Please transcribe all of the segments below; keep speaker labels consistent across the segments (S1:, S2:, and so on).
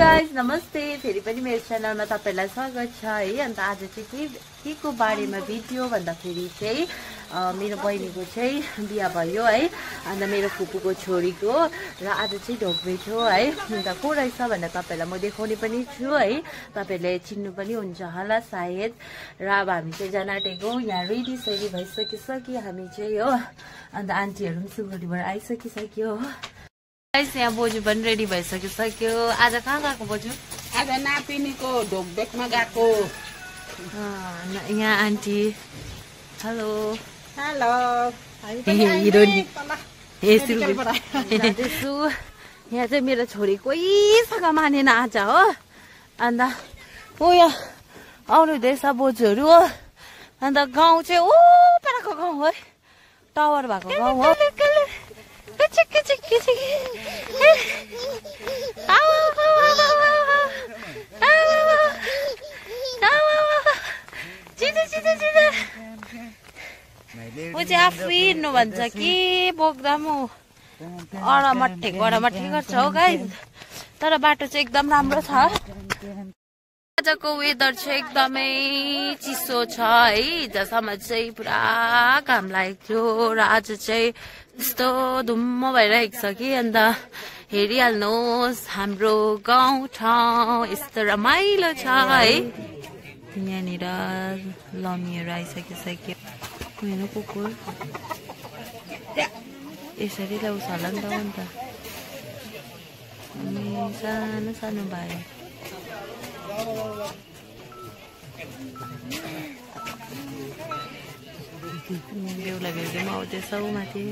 S1: Guys नमस्ते फेरि पनि मेरो च्यानलमा तपाईलाई स्वागत छ है। अन्त आज चाहिँ के को बारेमा भिडियो भन्दाखेरि चाहिँ मेरो बहिनीको चाहिँ बिहा भयो है। अन्त मेरो फुपूको छोरीको र आज चाहिँ ढोग्बे थियो है। अन्त को रहेछ भनेर तपाईलाई म देखाउने पनि छु है। तपाईले चिन्नु पनि हुन्छ होला सायद। र अब हामी चाहिँ जनाटेको यहाँ रेडी सेडी भइसकिसक्यो हामी चाहिँ हो। अन्त आन्टीहरु पनि सिलगढीबाट आइसकिसक्यो हो। गाइस यहाँ बोजू पनि रेडी भइसकिसक्यो। आज कहाँ गएको बोजू?
S2: आज नातिनीको ढोकबेकमा गएको।
S1: यहाँ आन्टी हेलो
S2: हेलो
S1: हिरोनी यहाँ चाहिँ मेरो छोरी कोहीसँग मानेन आज हो। अन्त हो यहाँ आउनु हुँदैछ बोजूहरू हो। अन्त गाउँ चाहिँ ओ परको गाउँ हो, टावर भएको गाउँ हो। ऊ चाहिँ आफै हिँड्नु भन्छ कि बोक्दा म अडमट्ठे गडमट्ठे गर्छ हो गाइस। तर बाटो चाहिँ एकदम राम्रो छ। आजको वेदर चाहिँ एकदमै चिसो छ है। हिजोसम्म चाहिँ पुरा घाम लागेको थियो र आज चाहिँ यस्तो धुम्म भइरहेको छ कि। अन्त हेरिहाल्नुहोस् हाम्रो गाउँठाउँ यस्तो रमाइलो छ है। यहाँनिर लमीहरू आइसकिसक्यो। हेर्नु कुकुर यसरी ल्याउँछ होला नि त। अन्त सानो सानो भयो। बेहुला बेहुलीमा आउँदैछौ माथि।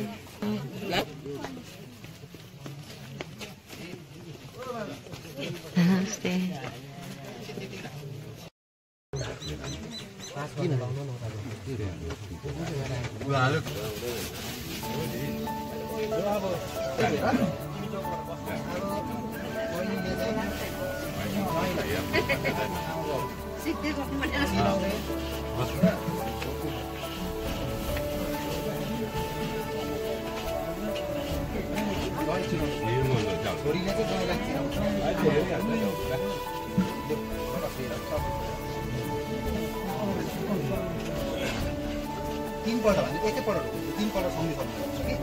S3: तीनपल्ट भने एकैपल्ट ढोक्नु, तीनपल्ट सँगै सक्नुहुन्छ कि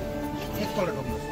S3: एकपल्ट ढोक्नुहोस्।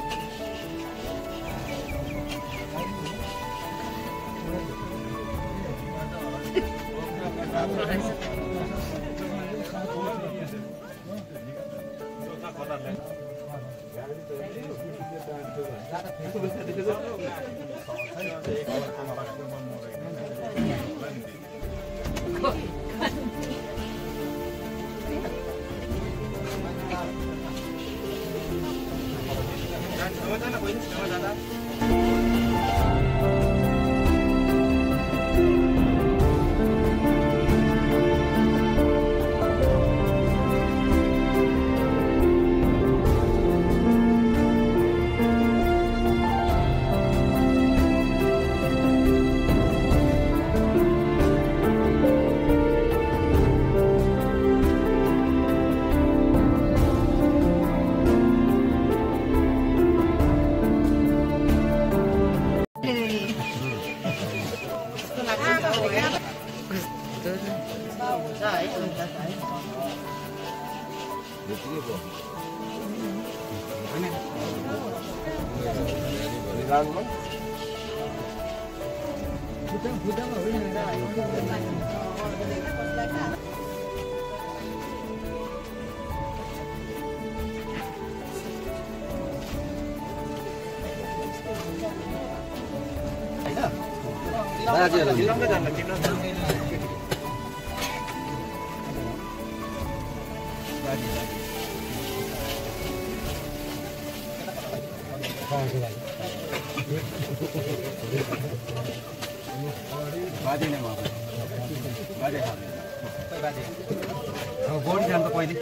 S3: गोडी जान्छ पहिले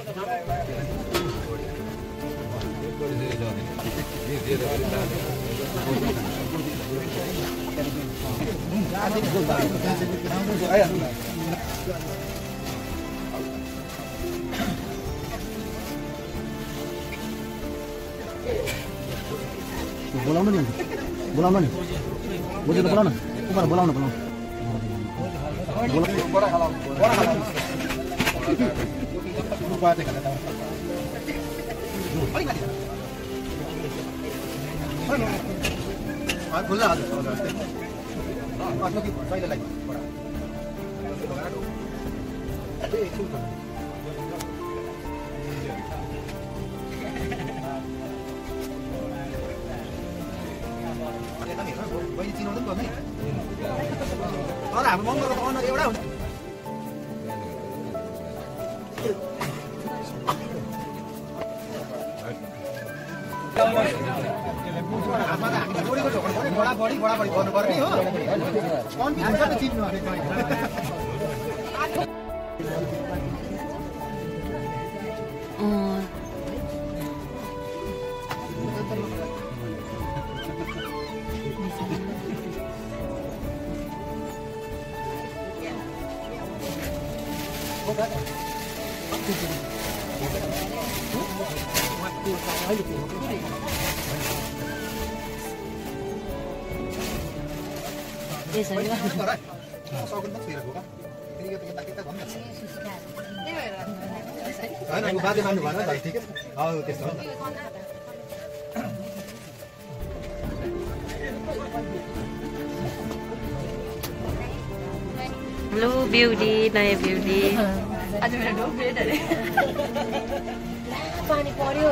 S3: बोलाउनु नि बोलाउनु नि बोलेर बोलाउनु बोलाउनु बडा खाला खुल्ला बहिनी चिनाउनु पनि पर्ने तर हाम्रो मङ्गलको त अनुहार एउटा हुन्छ बढाबढी गर्नुपर्ने हो कन्फिडेन्स त चिन्नु बाजे मान्नु भएन त ठिकै त्यस्तो हो
S1: हेलो ब्युटी नयाँ ब्युटी आज मेरो ढोक भेट अरे पानी पर्यो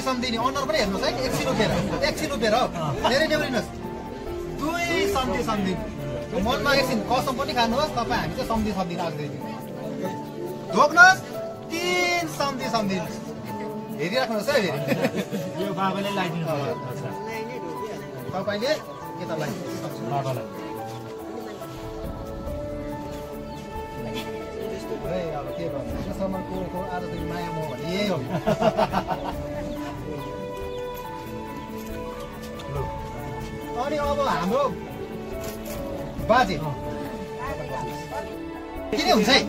S3: सम्झिने अनुहार पनि हेर्नुहोस् है एकछिन उभिएर धेरै नेउरिनुहोस् दुई सम्झिने मनमा एकछिन कसम पनि खानुहोस् तपाईँ हामी चाहिँ सम्झि राख्दैछौँ ढोक्नुहोस् तीन सम्झिनुहोस् हेरिराख्नुहोस् है यो बाबाले लगाइदिनु तपाईँले यता लगाइदिनुहोस् बाबालाई अब के भन्नु समरको आजदेखि माया म भने यही हो अनि अब हाम्रो बाजे किन हुन्छ है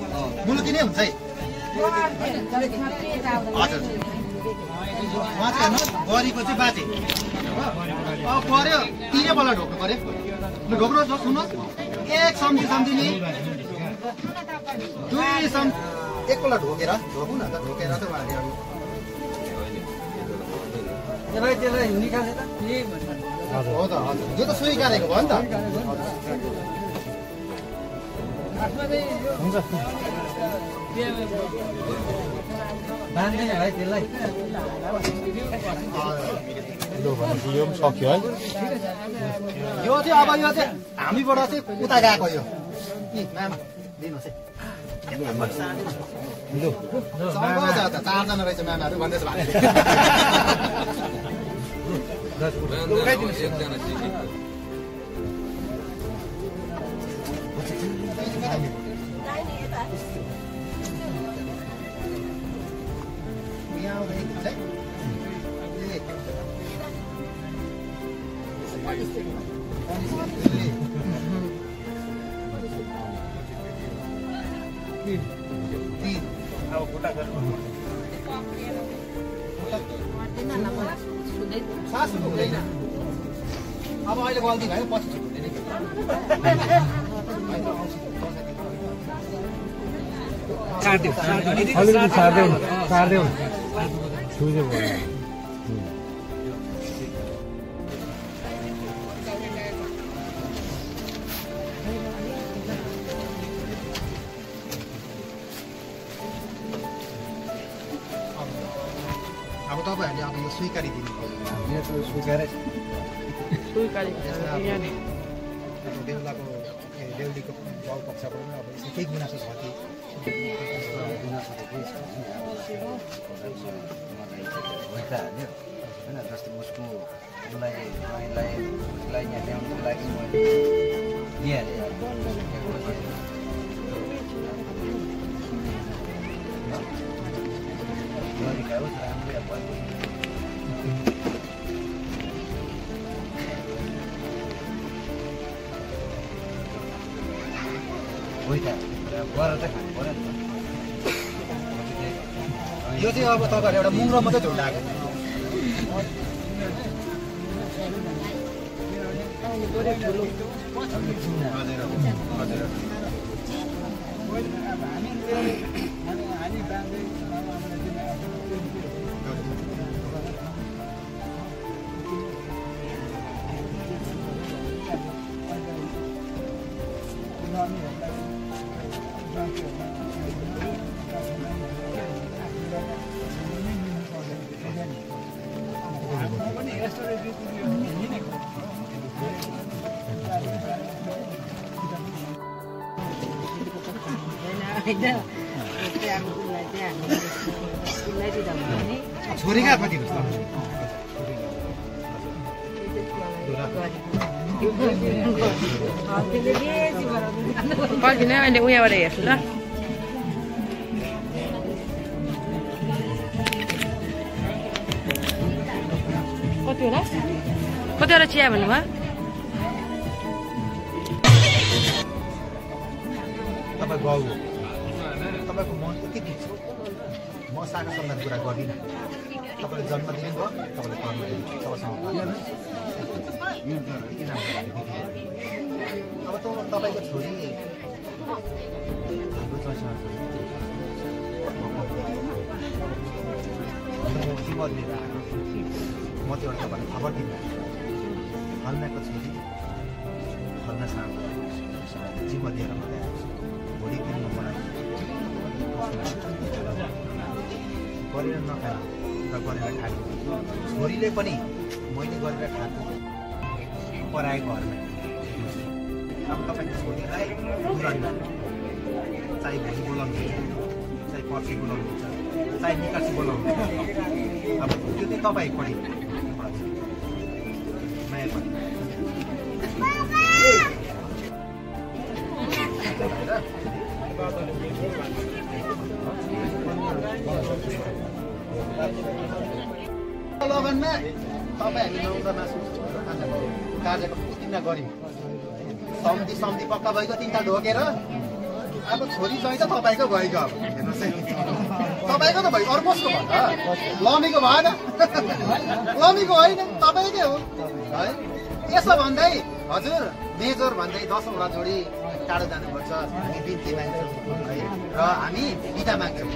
S3: मुलु किन हुन्छ है हजुर गरेको चाहिँ बाजे अब पर्यो तिनैपल्ट ढोक्नु पर्यो लु ढोक्नुहोस् सुन्नुहोस् एक सम्झिने दुई एकपल्ट ढोकेर ढोकौँ न त ढोकेर चाहिँ उहाँले त्यसलाई निकाले त हो त हजुर यो त स्वीकारेको भयो नि त हुन्छ बाँध्दैन भाइ त्यसलाई यो पनि सक्यो है यो चाहिँ अब यो चाहिँ हामीबाट चाहिँ उता गएको यो दिनुहोस् है चारजना रहेछ म्यामहरू भन्दैछ सास हुँदैन अब अहिले गल्ती भयो पछि छुट्दैन
S4: सार्देऊ
S3: अब तपाईँहरूले अब यो स्वीकारिदिनु देउलाको देउलीको बाउ पक्षबाट पनि अब यसमा केही गुनासो छ कि
S4: होइन जस्तै उसको उसलाई यहाँ ल्याउनुको लागि मैले दिइहालेँ गरेर चाहिँ खानु पऱ्यो नि त
S3: यो चाहिँ अब तपाईँहरू एउटा मुङ्रो मात्रै झुन्डाएको छोरीका कति
S1: पर्खिन अहिले उयाबाट हेर्छु ल कतिवटा चिया भन्नुभयो
S3: तपाईँको बाउ तपाईँको मन यति ठिक छ म साका सल्लाह कुरा गर्दिनँ तपाईँले जन्म दिनुभयो तपाईँले कर्म दिनुभयो तपाईँसँग अब त तपाईँको छोरी हाम्रो चर्चमा जीवन लिएर आएको म त्यो एउटा तपाईँलाई खबर दिनु फल्नाको छोरी फल्ना सानो जीवन लिएर मलाई आएको छ भोलि दिनमा मलाई गरेर नखानु र गरेर खानु छोरीले पनि मैले गरेर खानु पराएको घरमा अब तपाईँको छोरीलाई बुझाउनु चाहे भोलि बोलाउनुहुन्छ चाहे पर्सि बोलाउनुहुन्छ चाहे निकासी बोलाउनुहुन्छ अब त्यो चाहिँ तपाईँपट्टि माया पनि लगनमा तपाईँ हामी 9 मासु कार्यक्रम किन गऱ्यौँ सम्धि पक्का भएको 3टा ढोकेर अब छोरी चाहिँ त तपाईँको गएको अब हेर्नुहोस् है तपाईँको त भयो अरू कसको भन्दा लमीको भएन लमीको होइन तपाईँकै हो है यसो भन्दै हजुर मेजर भन्दै 10 वटा जोडी टाढो जानुपर्छ हामी बिन्ती माग्छौँ है र हामी बिदा माग्छौँ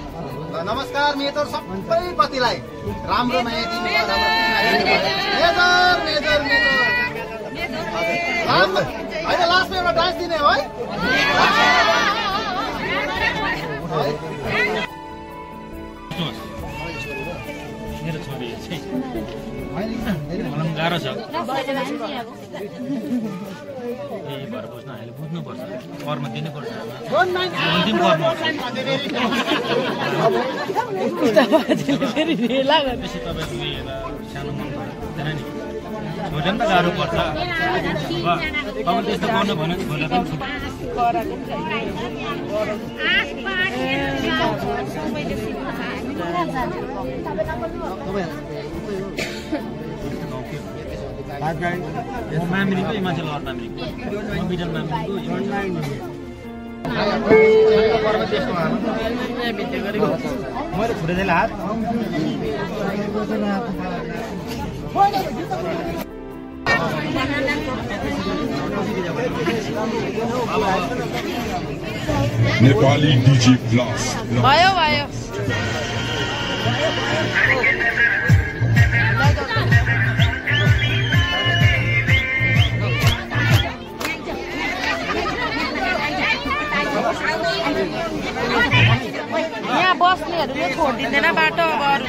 S3: ल नमस्कार मेजर सबै पतिलाई राम्रो माया दिनु मेजर राम्रो होइन लास्टमा एउटा डान्स दिने हो है
S5: मेरो छोरी चाहिँ मलाई गाह्रो छ ए भएर बुझ्न अहिले बुझ्नुपर्छ कर्म दिनुपर्छ अन्तिम कर्म बेसी तपाईँको हेरेर सानो मन पर्दैन नि छोरी पनि त गाह्रो पर्छ अब त्यस्तो गर्नु भने छोरीलाई पनि मामिनीको यो मान्छे लड मामिनीको बिडल मामिनीको मैले फुटेर हात
S6: नेपाली डीजे ब्लास्ट
S1: भयो यहाँ बस्नेहरूले छोडिदिँदैन बाटो अब अरू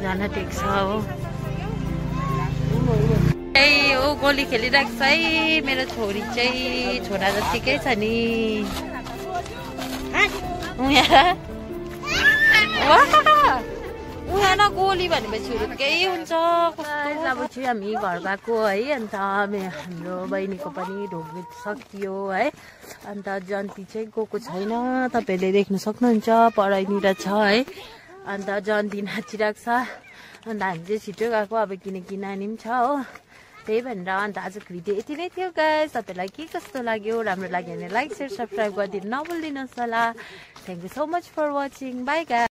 S1: जान टेक्छ हो ए ओ गोली खेलिरहेको छ है मेरो छोरी चाहिँ छोरा जतिकै छ नि उहाँ गोली भनेपछि हुरुक्कै हुन्छ अब चाहिँ हामी घर गएको है अन्त हाम्रो बहिनीको पनि ढोग सकियो है अन्त जन्ती चाहिँ गएको छैन तपाईँहरूले देख्न सक्नुहुन्छ पढाइनिर छ है अन्त जन्ती नाचिरहेको छ अन्त हामी चाहिँ छिटो गएको अब किनकि नानी पनि छ हो त्यही भनेर अन्त आजको भिडियो यति नै थियो गाइस तपाईँलाई के कस्तो लाग्यो राम्रो लाग्यो भने लाइक सेयर सब्सक्राइब गरिदिनु नभुलिदिनुहोस् होला thank you so much for watching bye guys